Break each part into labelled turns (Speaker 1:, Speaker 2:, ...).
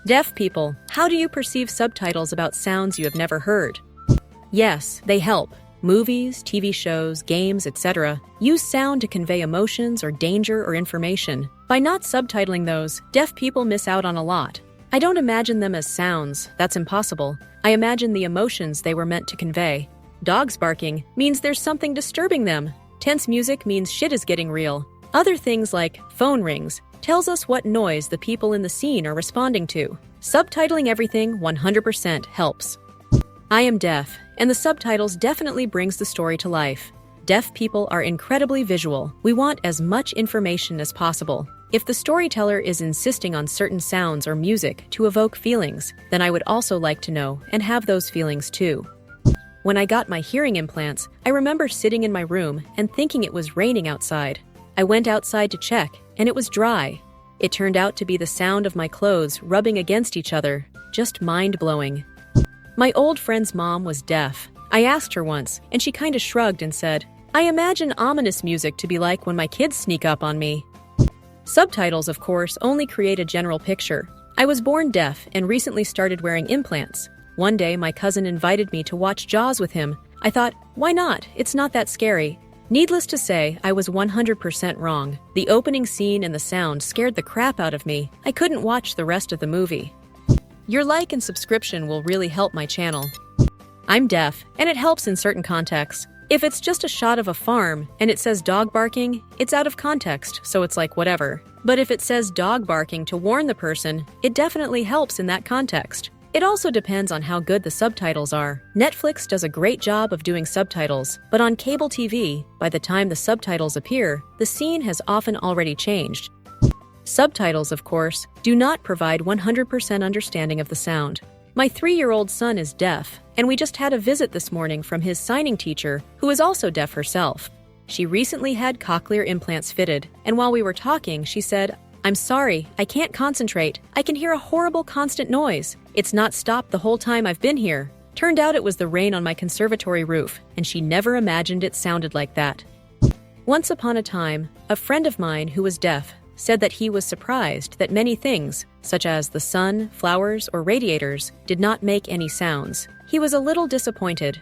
Speaker 1: Deaf people, how do you perceive subtitles about sounds you have never heard? Yes, they help. Movies, TV shows, games, etc. use sound to convey emotions or danger or information. By not subtitling those, deaf people miss out on a lot. I don't imagine them as sounds, that's impossible. I imagine the emotions they were meant to convey. Dogs barking means there's something disturbing them. Tense music means shit is getting real. Other things like phone rings tells us what noise the people in the scene are responding to. Subtitling everything 100% helps. I am deaf, and the subtitles definitely brings the story to life. Deaf people are incredibly visual. We want as much information as possible. If the storyteller is insisting on certain sounds or music to evoke feelings, then I would also like to know and have those feelings too. When I got my hearing implants, I remember sitting in my room and thinking it was raining outside. I went outside to check, and it was dry. It turned out to be the sound of my clothes rubbing against each other. Just mind-blowing. My old friend's mom was deaf. I asked her once, and she kinda shrugged and said, "I imagine ominous music to be like when my kids sneak up on me." Subtitles, of course, only create a general picture. I was born deaf and recently started wearing implants. One day, my cousin invited me to watch Jaws with him. I thought, why not? It's not that scary. Needless to say, I was 100% wrong. The opening scene and the sound scared the crap out of me. I couldn't watch the rest of the movie. Your like and subscription will really help my channel. I'm deaf, and it helps in certain contexts. If it's just a shot of a farm and it says dog barking, it's out of context, so it's like whatever. But if it says dog barking to warn the person, it definitely helps in that context. It also depends on how good the subtitles are. Netflix does a great job of doing subtitles, but on cable TV, by the time the subtitles appear, the scene has often already changed. Subtitles, of course, do not provide 100% understanding of the sound. My 3-year-old son is deaf, and we just had a visit this morning from his signing teacher, who is also deaf herself. She recently had cochlear implants fitted, and while we were talking, she said, "I'm sorry, I can't concentrate. I can hear a horrible constant noise. It's not stopped the whole time I've been here." Turned out it was the rain on my conservatory roof, and she never imagined it sounded like that. Once upon a time, a friend of mine who was deaf said that he was surprised that many things, such as the sun, flowers, or radiators, did not make any sounds. He was a little disappointed.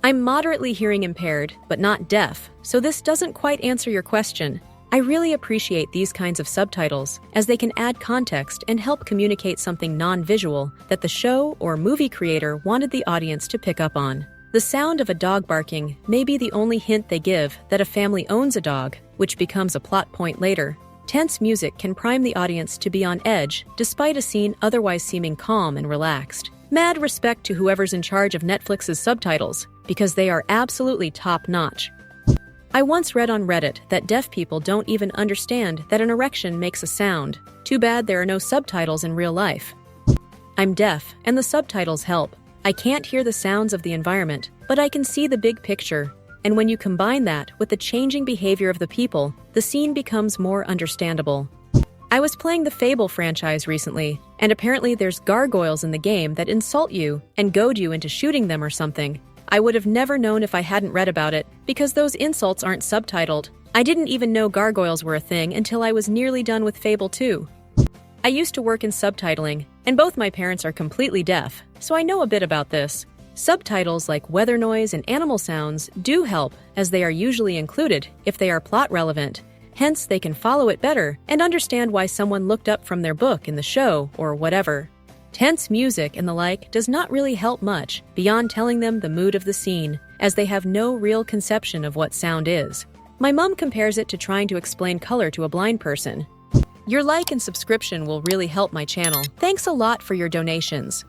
Speaker 1: I'm moderately hearing impaired, but not deaf, so this doesn't quite answer your question. I really appreciate these kinds of subtitles, as they can add context and help communicate something non-visual that the show or movie creator wanted the audience to pick up on. The sound of a dog barking may be the only hint they give that a family owns a dog, which becomes a plot point later. Tense music can prime the audience to be on edge, despite a scene otherwise seeming calm and relaxed. Mad respect to whoever's in charge of Netflix's subtitles, because they are absolutely top-notch. I once read on Reddit that deaf people don't even understand that an erection makes a sound. Too bad there are no subtitles in real life. I'm deaf, and the subtitles help. I can't hear the sounds of the environment, but I can see the big picture. And when you combine that with the changing behavior of the people, the scene becomes more understandable. I was playing the Fable franchise recently, and apparently there's gargoyles in the game that insult you and goad you into shooting them or something. I would have never known if I hadn't read about it, because those insults aren't subtitled. I didn't even know gargoyles were a thing until I was nearly done with Fable 2. I used to work in subtitling, and both my parents are completely deaf, so I know a bit about this. Subtitles like weather noise and animal sounds do help, as they are usually included if they are plot relevant. Hence, they can follow it better and understand why someone looked up from their book in the show or whatever. Tense music and the like does not really help much beyond telling them the mood of the scene, as they have no real conception of what sound is. My mom compares it to trying to explain color to a blind person. Your like and subscription will really help my channel. Thanks a lot for your donations.